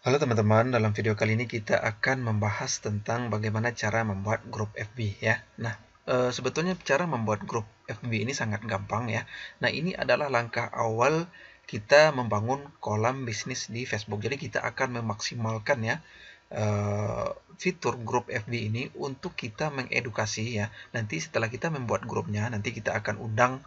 Halo teman-teman, dalam video kali ini kita akan membahas tentang bagaimana cara membuat grup FB ya. Nah, sebetulnya cara membuat grup FB ini sangat gampang ya. Nah, ini adalah langkah awal kita membangun kolam bisnis di Facebook. Jadi kita akan memaksimalkan ya fitur grup FB ini untuk kita mengedukasi ya. Nanti setelah kita membuat grupnya, nanti kita akan undang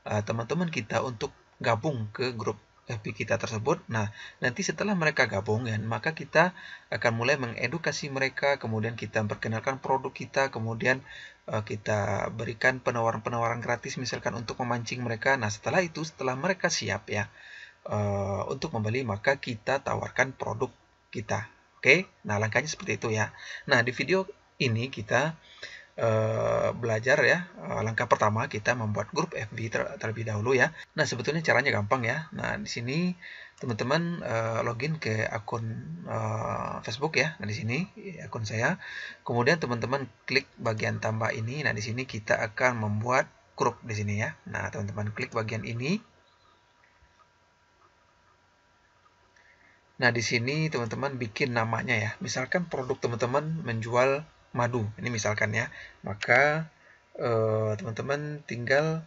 teman-teman kita untuk gabung ke grup FB kita tersebut. Nah, nanti setelah mereka gabung ya, maka kita akan mulai mengedukasi mereka, kemudian kita perkenalkan produk kita, kemudian kita berikan penawaran-penawaran gratis misalkan untuk memancing mereka. Nah, setelah itu, setelah mereka siap ya untuk membeli, maka kita tawarkan produk kita. Oke, nah langkahnya seperti itu ya. Nah, di video ini kita belajar ya. Langkah pertama kita membuat grup FB terlebih dahulu ya. Nah, sebetulnya caranya gampang ya. Nah, di sini teman-teman login ke akun Facebook ya. Nah, di sini akun saya. Kemudian teman-teman klik bagian tambah ini. Nah, di sini kita akan membuat grup di sini ya. Nah, teman-teman klik bagian ini. Nah, di sini teman-teman bikin namanya ya. Misalkan produk teman-teman menjual madu. Ini misalkan ya. Maka teman-teman tinggal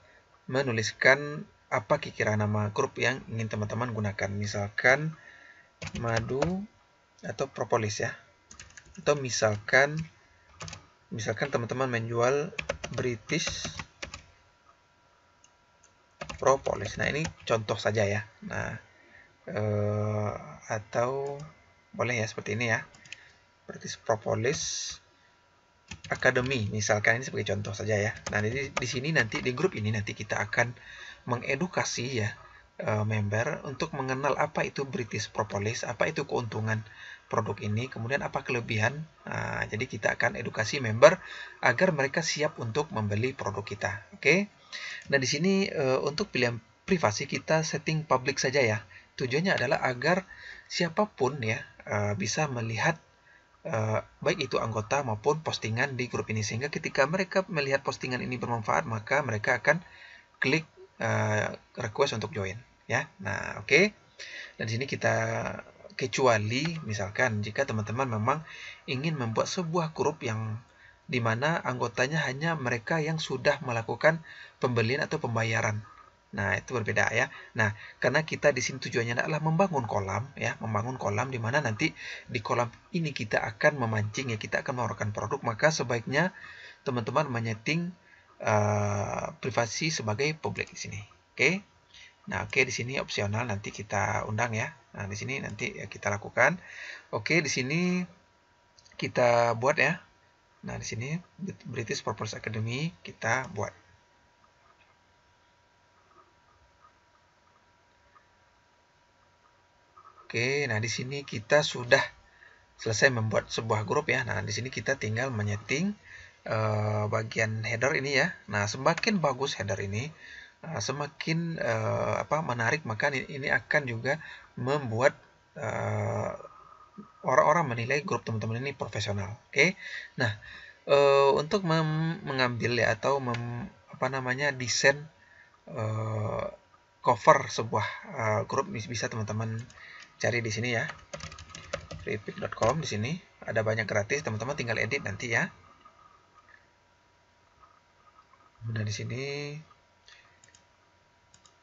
menuliskan apa kira-kira nama grup yang ingin teman-teman gunakan. Misalkan madu atau propolis ya. Atau misalkan teman-teman menjual British propolis. Nah, ini contoh saja ya. Nah, atau boleh ya seperti ini ya. British propolis Academy misalkan, ini sebagai contoh saja ya. Nah, di sini nanti di grup ini nanti kita akan mengedukasi ya member untuk mengenal apa itu British Propolis, apa itu keuntungan produk ini, kemudian apa kelebihan. Nah, jadi kita akan edukasi member agar mereka siap untuk membeli produk kita. Oke. Nah, di sini untuk pilihan privasi kita setting public saja ya. Tujuannya adalah agar siapapun ya bisa melihat baik itu anggota maupun postingan di grup ini, sehingga ketika mereka melihat postingan ini bermanfaat, maka mereka akan klik request untuk join ya. Nah, oke. Dan di sini kita kecuali misalkan jika teman-teman memang ingin membuat sebuah grup yang dimana anggotanya hanya mereka yang sudah melakukan pembelian atau pembayaran. Nah, itu berbeda ya. Nah, karena kita di sini tujuannya adalah membangun kolam ya, membangun kolam di mana nanti di kolam ini kita akan memancing ya, kita akan menawarkan produk, maka sebaiknya teman-teman menyeting privasi sebagai publik di sini. Oke. Nah, oke, di sini opsional, nanti kita undang ya. Nah, di sini nanti ya kita lakukan. Oke, di sini kita buat ya. Nah, di sini British Propolis Academy kita buat. Oke, nah di sini kita sudah selesai membuat sebuah grup ya. Nah, di sini kita tinggal menyeting bagian header ini ya. Nah, semakin bagus header ini, semakin menarik, maka ini akan juga membuat orang-orang menilai grup teman-teman ini profesional. Oke. Nah, untuk mengambil ya atau desain cover sebuah grup, bisa teman-teman cari di sini ya. freepik.com, di sini ada banyak gratis, teman-teman tinggal edit nanti ya. Nah, di sini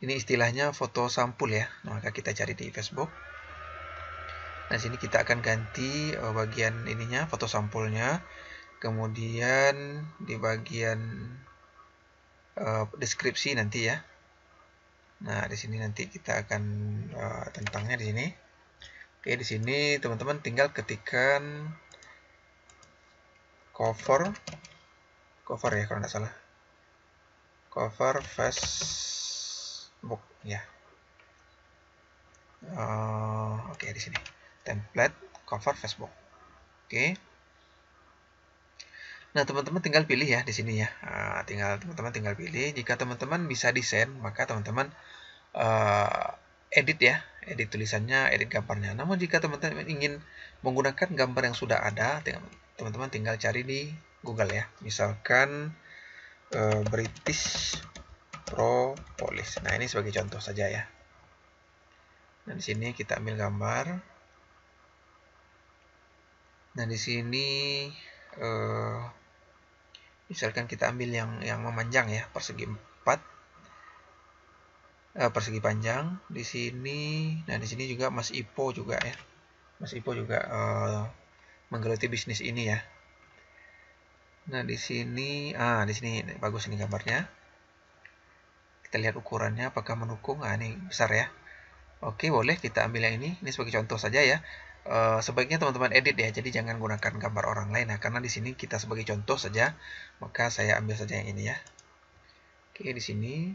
ini istilahnya foto sampul ya. Nah, maka kita cari di Facebook. Nah, sini kita akan ganti bagian ininya, foto sampulnya. Kemudian di bagian deskripsi nanti ya. Nah, di sini nanti kita akan tentangnya di sini. Oke, di sini teman-teman tinggal ketikkan cover ya kalau nggak salah. Cover Facebook ya. Oke, di sini template cover Facebook. Oke. Nah, teman-teman tinggal pilih ya di sini ya. Teman-teman tinggal pilih. Jika teman-teman bisa desain, maka teman-teman edit ya, edit tulisannya, edit gambarnya. Namun jika teman-teman ingin menggunakan gambar yang sudah ada, teman-teman tinggal cari di Google ya. Misalkan British Propolis. Nah, ini sebagai contoh saja ya. Nah, di sini kita ambil gambar. Nah, di sini misalkan kita ambil yang memanjang ya, persegi 4, persegi panjang. Di sini, nah di sini juga Mas Ipo juga ya. Mas Ipo juga menggeluti bisnis ini ya. Nah, di sini bagus ini gambarnya. Kita lihat ukurannya apakah mendukung. Nah, ini besar ya. Oke, boleh kita ambil yang ini. Ini sebagai contoh saja ya. Sebaiknya teman-teman edit ya. Jadi jangan gunakan gambar orang lain. Nah, karena di sini kita sebagai contoh saja, maka saya ambil saja yang ini ya. Oke, di sini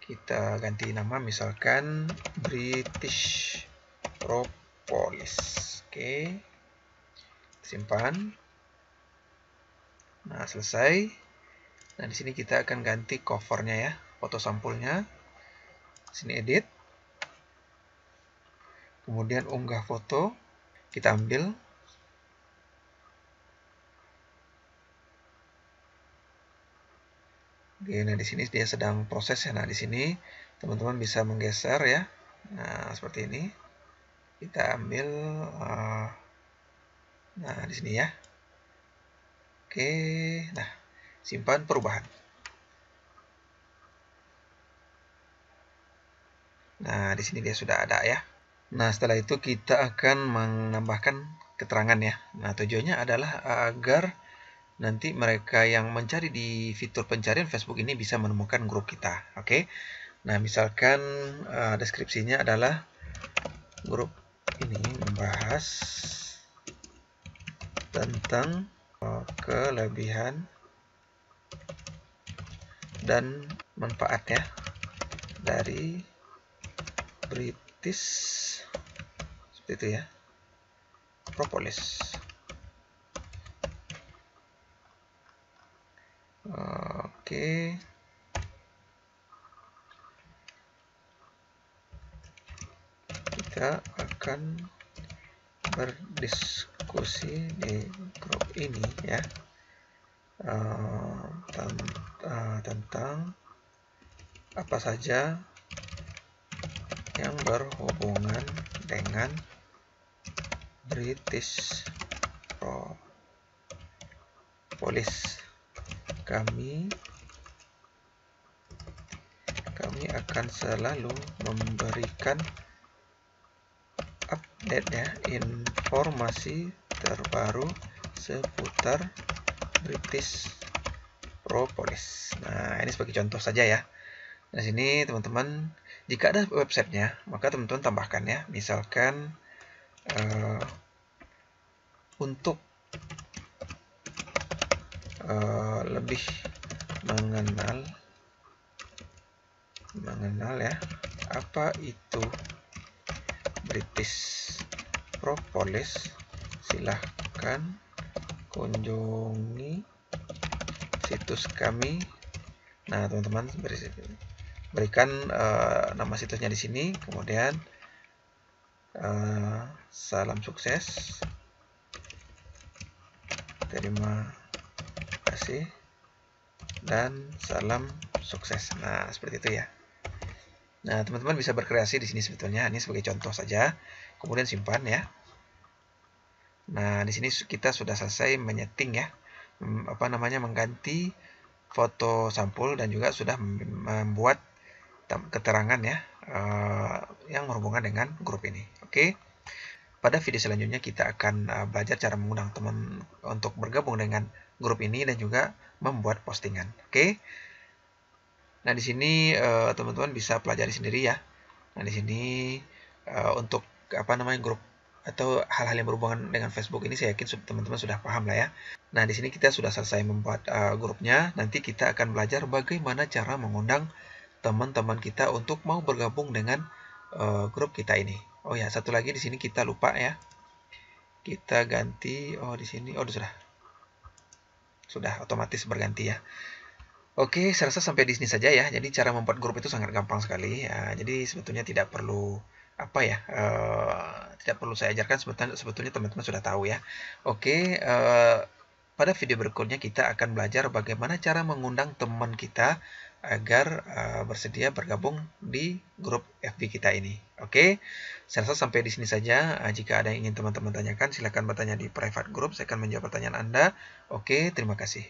kita ganti nama, misalkan British Propolis. Oke, simpan. Nah, selesai. Nah, di sini kita akan ganti covernya ya, foto sampulnya. Sini edit. Kemudian unggah foto. Kita ambil. Oke, nah di sini dia sedang proses ya. Nah, di sini teman-teman bisa menggeser ya. Nah, seperti ini. Kita ambil. Nah, di sini ya. Oke, nah simpan perubahan. Nah, di sini dia sudah ada ya. Nah, setelah itu kita akan menambahkan keterangan ya. Nah, tujuannya adalah agar nanti mereka yang mencari di fitur pencarian Facebook ini bisa menemukan grup kita. Oke. Nah, misalkan deskripsinya adalah grup ini membahas tentang kelebihan dan manfaat ya dari British, seperti itu ya, Propolis. Oke. Kita akan berdiskusi di grup ini ya, tentang apa saja yang berhubungan dengan British Propolis. Kami akan selalu memberikan update ya, informasi terbaru seputar British Propolis. Nah, ini sebagai contoh saja ya. Nah, sini teman-teman, jika ada websitenya, maka teman-teman tambahkan ya. Misalkan untuk lebih mengenal ya apa itu British Propolis, silahkan kunjungi situs kami. Nah, teman-teman berikan nama situsnya di sini, kemudian salam sukses, terima kasih, dan salam sukses. Nah, seperti itu ya. Nah, teman-teman bisa berkreasi di sini sebetulnya. Ini sebagai contoh saja. Kemudian simpan ya. Nah, di sini kita sudah selesai menyeting ya. Mengganti foto sampul dan juga sudah membuat keterangan ya yang berhubungan dengan grup ini. Oke. Pada video selanjutnya kita akan belajar cara mengundang teman untuk bergabung dengan grup ini dan juga membuat postingan. Oke. Nah, di sini teman-teman bisa pelajari sendiri ya. Nah, di sini untuk grup atau hal-hal yang berhubungan dengan Facebook ini saya yakin teman-teman sudah paham lah ya. Nah, di sini kita sudah selesai membuat grupnya. Nanti kita akan belajar bagaimana cara mengundang teman-teman kita untuk mau bergabung dengan grup kita ini. Oh ya, satu lagi di sini kita lupa ya. Kita ganti, di sini, sudah otomatis berganti ya. Oke, saya rasa sampai di sini saja ya. Jadi cara membuat grup itu sangat gampang sekali. Ya, jadi sebetulnya tidak perlu tidak perlu saya ajarkan. Sebetulnya teman-teman sudah tahu ya. Oke, pada video berikutnya kita akan belajar bagaimana cara mengundang teman kita agar bersedia bergabung di grup FB kita ini. Oke, saya rasa sampai di sini saja. Jika ada yang ingin teman-teman tanyakan, silakan bertanya di private group. Saya akan menjawab pertanyaan Anda. Oke, terima kasih.